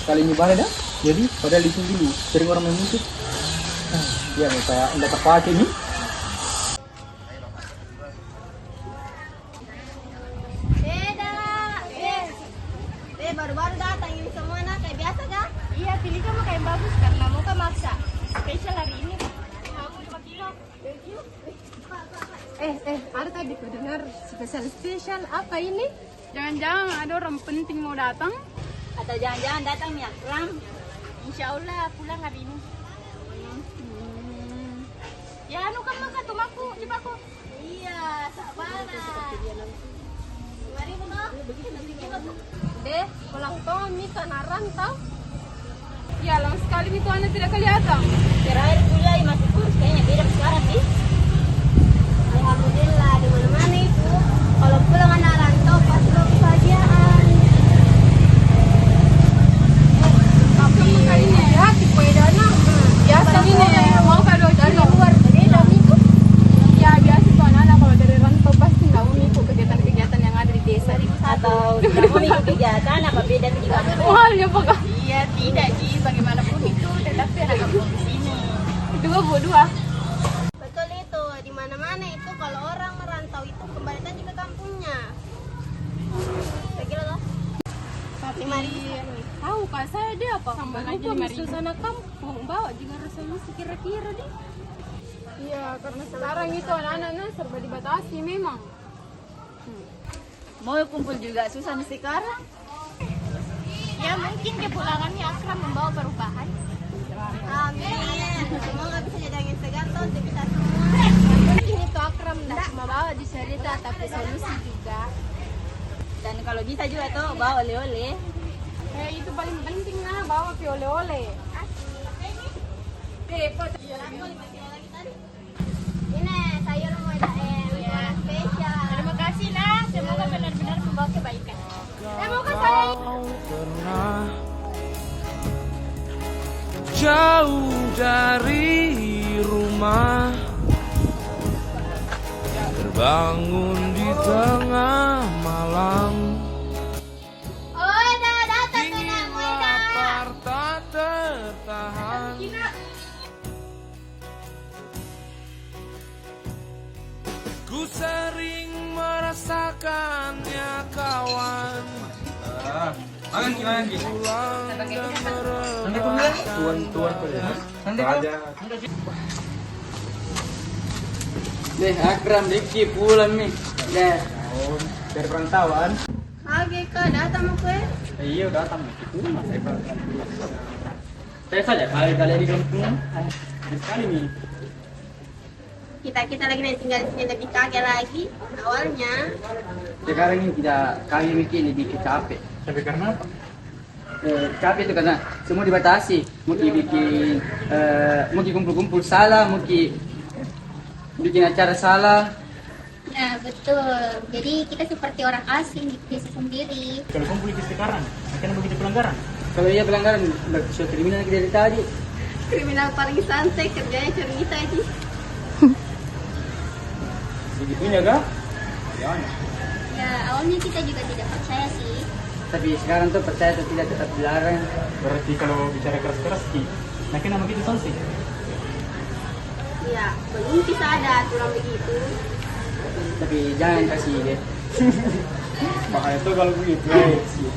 sekali nyebar dah. Jadi padahal di sini dulu sering orang main musik. Dia kayak enggak terpakai nih. Baru-baru datang ini semua nak kayak biasa kah? Iya, pilih kamu kayak bagus karena muka maksa. Spesial hari ini. Kamu 5 kilo. Ada tadi ku dengar spesial apa ini? Jangan-jangan ada orang penting mau datang? Atau jangan-jangan datang nih Akram? Insya Allah pulang hari ini. Ya, anu kan makan tuh maku, jibaku. Iya, sabar. 5.000 noh. Deh, pulang toh Mika narantau. Ya, lama sekali itu anak tidak kelihatan. Terakhir kuliah masih kurus kayaknya beda sekarang sih. Alhamdulillah di mana-mana itu. Kalau pulang anak rantau pasti kebahagiaan. Tapi kali ini ya, tipe dana. Biasa ini mau kado dari luar. Beda itu. Ya, biasa tuh anak-anak kalau dari rantau pasti nggak mau ikut kegiatan-kegiatan yang ada di desa. Atau kamu ikut kegiatan apa beda juga? Mahalnya apa? Iya tidak sih bagaimanapun itu tetapi anak kampung di sini. Dua. Betul itu di mana-mana itu kalau orang merantau itu kembalikan juga kampungnya. Begitu loh. Tapi tahu kak saya dia apa? Tambah lagi 5.000. Suasana kampung bawa juga resolusi kira-kira deh. Iya karena sekarang itu anak-anak serba dibatasi memang. Mau kumpul juga susah nih sekarang. Ya mungkin kepulangannya Akram membawa perubahan. Amin. Semoga bisa jadi angin segar toh untuk kita semua. Mungkin itu Akram tidak cuma bawa di cerita tapi solusi juga. Dan kalau bisa juga tuh bawa oleh-oleh. Itu paling penting nah bawa ke oleh-oleh. Ini sayur muda spesial. Terima kasih nah. Semoga benar-benar membawa kebaikan. Semoga saya pernah jauh dari rumah, terbangun di tengah malam, datang ingin lapar tak tertahan. Ku sering merasakannya kawan. Makan gimana gitu? Pulang dan Nanti aku bilang tuan nanti aja. Deh Akram Diki pulang nih. Deh. Oh, dari perantauan. Oke kak, datang mau kue? Iya udah datang itu mas saya saja kali di kampung sekali nih. Kita lagi tinggal di sini lebih kaget lagi awalnya. Sekarang ini kami mikir lebih capek. Capek karena apa? Capek itu karena semua dibatasi. Mungkin mungkin kumpul-kumpul salah, mungkin bikin acara salah. Nah betul, jadi kita seperti orang asing di desa sendiri. Kalau kumpul di sekarang, akan begitu pelanggaran. Kalau iya pelanggaran, berarti kriminal kita dari tadi. Kriminal paling santai kerjanya cerita aja. Segitunya kah? Ya. Ya awalnya kita juga tidak percaya sih. Tapi sekarang tuh percaya atau tidak tetap dilarang. Berarti kalau bicara keras-keras, nah kenapa begitu sanksi? Ya, belum bisa ada aturan begitu. Tapi jangan kasih deh. Makanya tuh kalau begitu, sih.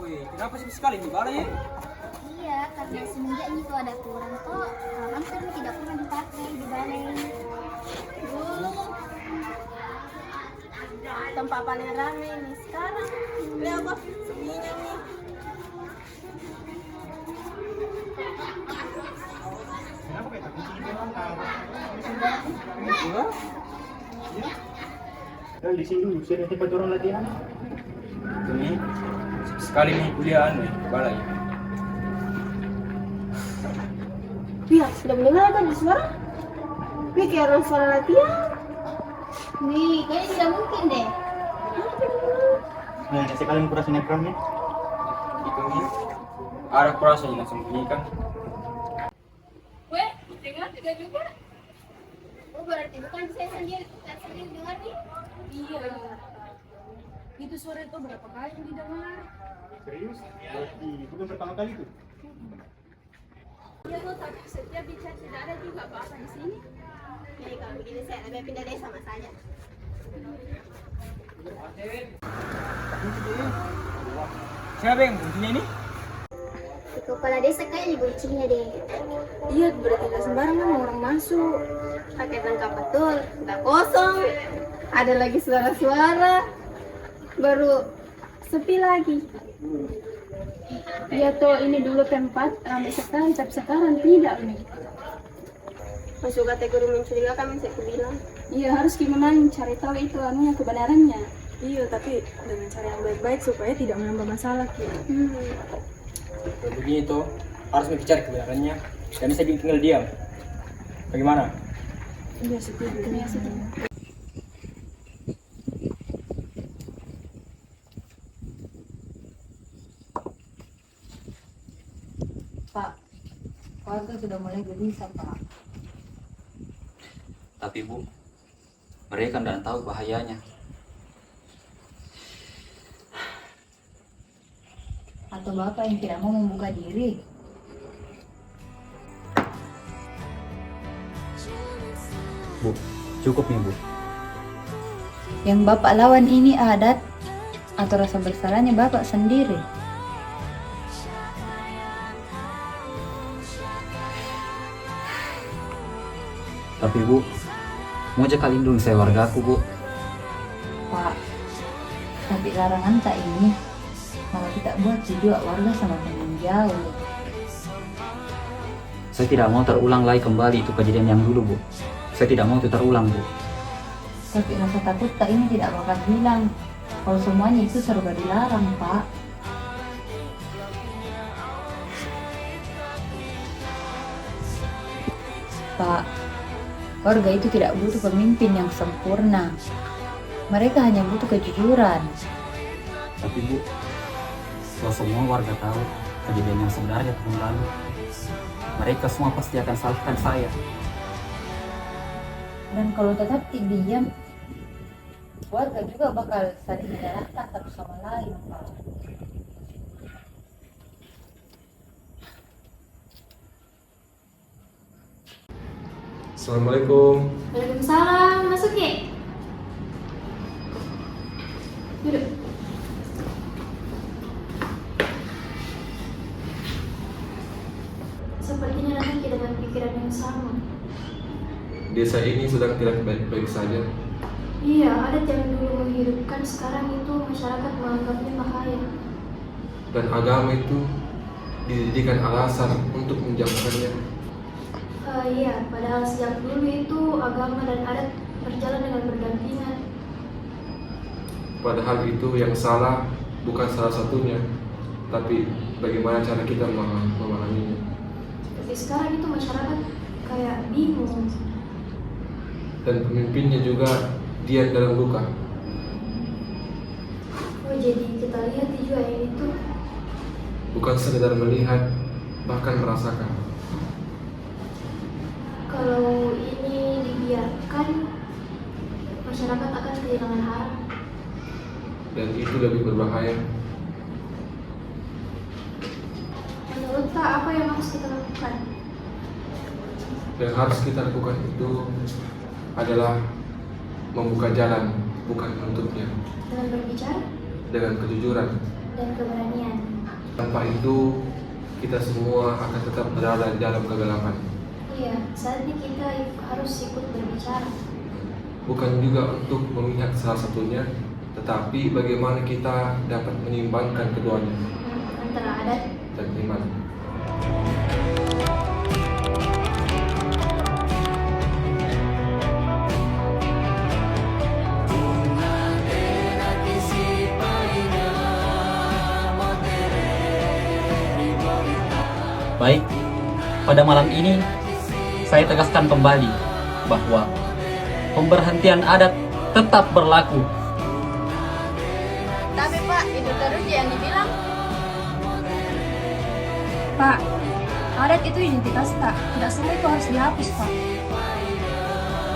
Wih, kenapa sih sekali nih balai ya? Iya, karena semenjak itu ada aturan kok hampir tidak pernah dipakai di balai. Tempat paling rame nih sekarang. Lihat kok sepinya nih. Kenapa kayak tak kunci itu? Iya. Di sini dulu, saya tempat orang latihan. Ini sekali nih kuliah anu balai. Iya, sudah mendengar kan di suara? Gue kayak orang suara latihan. Nih, kayaknya tidak mungkin deh. Nah, sekali kurang sinetronnya. Itu nih. Ada kurasa yang sembunyikan. Weh, dengar tidak juga? Oh, berarti bukan saya sendiri dengar nih. Iya. Itu suara itu berapa kali didengar? Serius? Berarti bukan pertama kali tuh. Iya loh, tapi setiap bicara tidak ada juga apa-apa di sini. Nih, kalau begini saya lebih pindah desa sama saja. Siapa yang bunyinya ini? Di kepala desa kayaknya bocinya deh. Iya, berarti tidak sembarangan orang masuk. Pakai tangkap betul, nggak kosong. Ada lagi suara-suara. Baru sepi lagi. Iya toh, ini dulu tempat ramai sekali, tapi sekarang tidak nih. Masuk kategori mencurigakan, saya bilang. Iya, harus gimana cari tahu itu anunya kebenarannya. Iya, tapi dengan cara yang baik-baik supaya tidak menambah masalah gitu. Begini tuh harus bicara kebenarannya. Dan bisa tinggal diam. Bagaimana? Iya, setuju. Iya, setuju. Pak, warga sudah mulai gelisah, Pak. Tapi Bu, mereka tidak tahu bahayanya. Atau Bapak yang tidak mau membuka diri? Bu, cukup nih Bu. Yang Bapak lawan ini adat atau rasa bersalahnya Bapak sendiri? Tapi Bu, mau aja kali lindungi saya wargaku Bu. Pak, tapi larangan tak ini malah kita buat juga warga semakin menjauh. Saya tidak mau terulang lagi kembali itu kejadian yang dulu Bu. Saya tidak mau itu terulang Bu. Tapi rasa takut tak ini tidak bakal hilang kalau semuanya itu serba dilarang, Pak. Pak, warga itu tidak butuh pemimpin yang sempurna. Mereka hanya butuh kejujuran. Tapi Bu, kalau semua warga tahu kejadian yang sebenarnya tahun lalu, mereka semua pasti akan salahkan saya. Dan kalau tetap diam, warga juga bakal saling menyalahkan satu sama lain, Pak. Assalamualaikum. Waalaikumsalam, masuk ya? Duduk. Sepertinya nanti dengan pikiran yang sama. Desa ini sedang tidak baik-baik saja. Iya, adat yang dulu menghidupkan sekarang itu masyarakat menganggapnya bahaya. Dan agama itu dijadikan alasan untuk menjauhkannya. Iya, padahal sejak dulu itu agama dan adat berjalan dengan berdampingan. Padahal itu yang salah bukan salah satunya, tapi bagaimana cara kita memahaminya. Tapi sekarang itu masyarakat kayak bingung. Dan pemimpinnya juga diam dalam luka. Oh, jadi kita lihat juga yang itu. Bukan sekedar melihat, bahkan merasakan. Kalau ini dibiarkan, masyarakat akan kehilangan harapan. Dan itu lebih berbahaya. Menurut Kak, apa yang harus kita lakukan? Yang harus kita lakukan itu adalah membuka jalan, bukan menutupnya. Dengan berbicara Dengan kejujuran. dan keberanian. Tanpa itu, kita semua akan tetap berada dalam kegelapan. Iya, saatnya kita harus ikut berbicara. Bukan juga untuk memihak salah satunya, tetapi bagaimana kita dapat menyimbangkan keduanya Antara adat dan iman. Baik, pada malam ini saya tegaskan kembali bahwa pemberhentian adat tetap berlaku. Tapi Pak, itu terus yang dibilang. Pak, adat itu identitas tak. Tidak semua itu harus dihapus, Pak.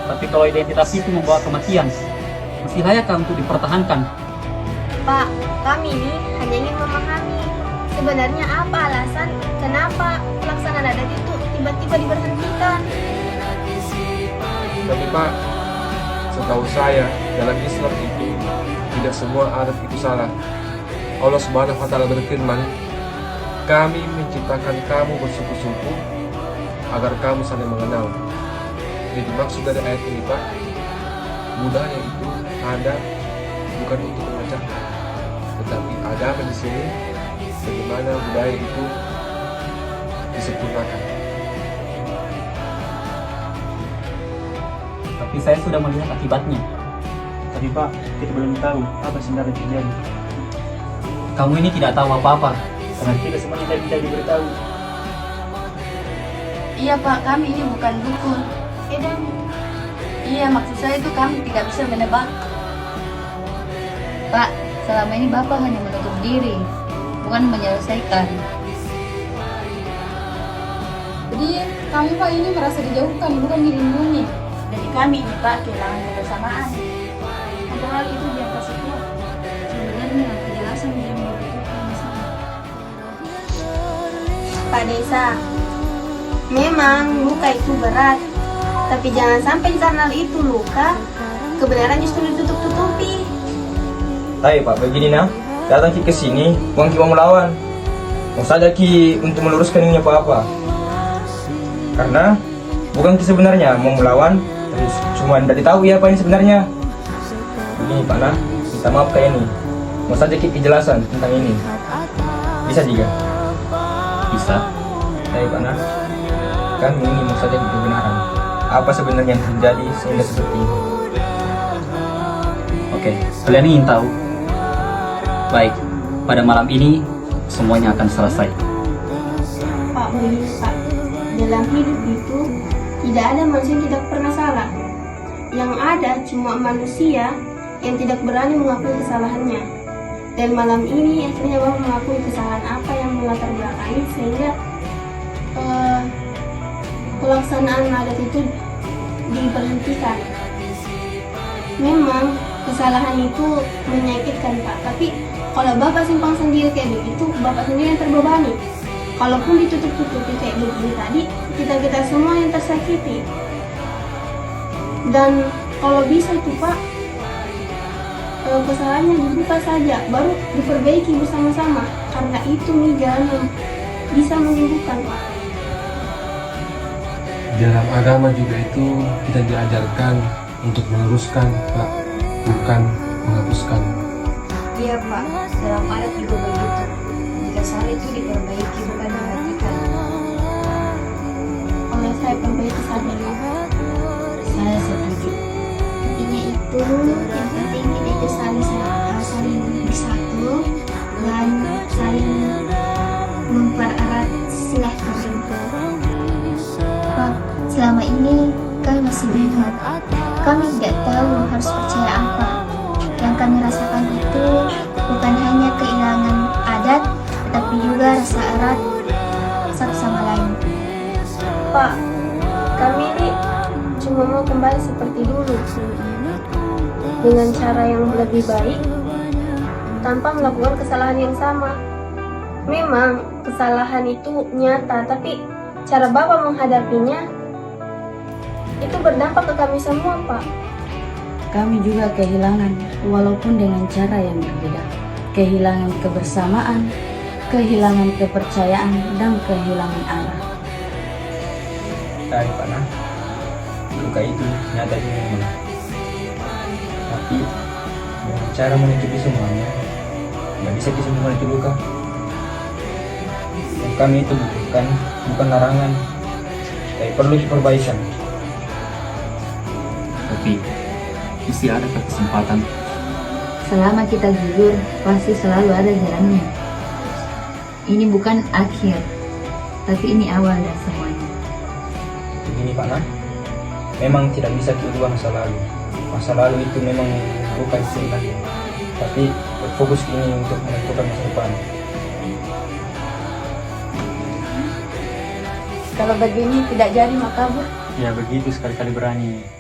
Tapi kalau identitas itu membawa kematian, masih layakkah untuk dipertahankan? Pak, kami ini hanya ingin memahami sebenarnya apa alasan kenapa pelaksanaan adat itu tiba-tiba diberhentikan. Tapi Pak, setahu saya dalam Islam itu tidak semua adat itu salah. Allah Subhanahu wa Ta'ala berfirman, "Kami menciptakan kamu bersuku-suku agar kamu saling mengenal." Jadi maksud dari ayat ini Pak, budaya itu ada bukan untuk memecahkan, tetapi agama di sini bagaimana budaya itu disempurnakan. Tapi saya sudah melihat akibatnya. Tapi Pak, kita belum tahu apa sebenarnya terjadi. Kamu ini tidak tahu apa-apa. Karena kita semuanya tidak bisa diberitahu. Iya Pak, kami ini bukan dukun. Iya, maksud saya itu kami tidak bisa menebak. Pak, selama ini Bapak hanya menutup diri, bukan menyelesaikan. Jadi kami Pak ini merasa dijauhkan, bukan dilindungi. Jadi kami ini Pak kehilangan kebersamaan. Apa hal itu di atas itu? Sebenarnya kejelasan yang membutuhkan masalah. Pak Desa, memang luka itu berat, tapi jangan sampai di karena itu luka, kebenaran justru ditutup-tutupi. Tapi Pak, begini nah, datang ki ke sini, bukan ki mau melawan. Mau saja ki untuk meluruskan ini apa-apa. Karena bukan ki sebenarnya mau melawan, terus cuma tidak tahu ya apa ini sebenarnya. Begini Pak nah, minta maaf kayak ini. Mau saja ki kejelasan tentang ini. Bisa juga? Bisa. Tapi Pak nah, kami ini mau saja kebenaran. Apa sebenarnya yang terjadi sehingga seperti ini? Oke, kalian ingin tahu? Baik, pada malam ini semuanya akan selesai. Pak, begini Pak, dalam hidup itu tidak ada manusia yang tidak pernah salah. Yang ada cuma manusia yang tidak berani mengakui kesalahannya. Dan malam ini akhirnya Bapak mengakui kesalahan apa yang melatar belakangi sehingga pelaksanaan adat itu diberhentikan. Memang kesalahan itu menyakitkan Pak, tapi kalau Bapak simpang sendiri kayak begitu, Bapak sendiri yang terbebani. Kalaupun ditutup-tutupi kayak begitu tadi, kita semua yang tersakiti. Dan kalau bisa itu Pak, kesalahannya dibuka saja, baru diperbaiki bersama-sama. Karena itu nih jalan yang bisa menyembuhkan Pak. Dalam agama juga itu kita diajarkan untuk meluruskan Pak, bukan menghapuskan. Iya Pak, dalam adat juga begitu. Jika salah itu diperbaiki, bukan dimatikan. Oleh saya perbaiki saja Pak. Saya setuju. Intinya itu yang penting kita itu saling bersatu dan saling mempererat silaturahmi. Pak, selama ini kami masih bingung. Kami tidak tahu harus percaya apa. Yang kami rasakan itu bukan hanya kehilangan adat, tetapi juga rasa erat satu sama lain. Pak, kami ini cuma mau kembali seperti dulu dengan cara yang lebih baik tanpa melakukan kesalahan yang sama. Memang kesalahan itu nyata, tapi cara Bapak menghadapinya itu berdampak ke kami semua Pak. Kami juga kehilangan, walaupun dengan cara yang berbeda. Kehilangan kebersamaan, kehilangan kepercayaan, dan kehilangan arah. Tapi Pak nah, luka itu nyata juga memang. Tapi dengan cara menutupi semuanya, nggak bisa disembuhkan itu luka. Dan kami itu bukan larangan, tapi perlu diperbaikan. Tapi mesti ada kesempatan. Selama kita jujur, pasti selalu ada jalannya. Ini bukan akhir, tapi ini awal dari semuanya. Begini Pak nah, memang tidak bisa diubah masa lalu. Masa lalu itu memang bukan cerita, tapi berfokus ini untuk menentukan masa depan. Kalau begini tidak jadi mak kabur. Ya begitu, sekali-kali berani.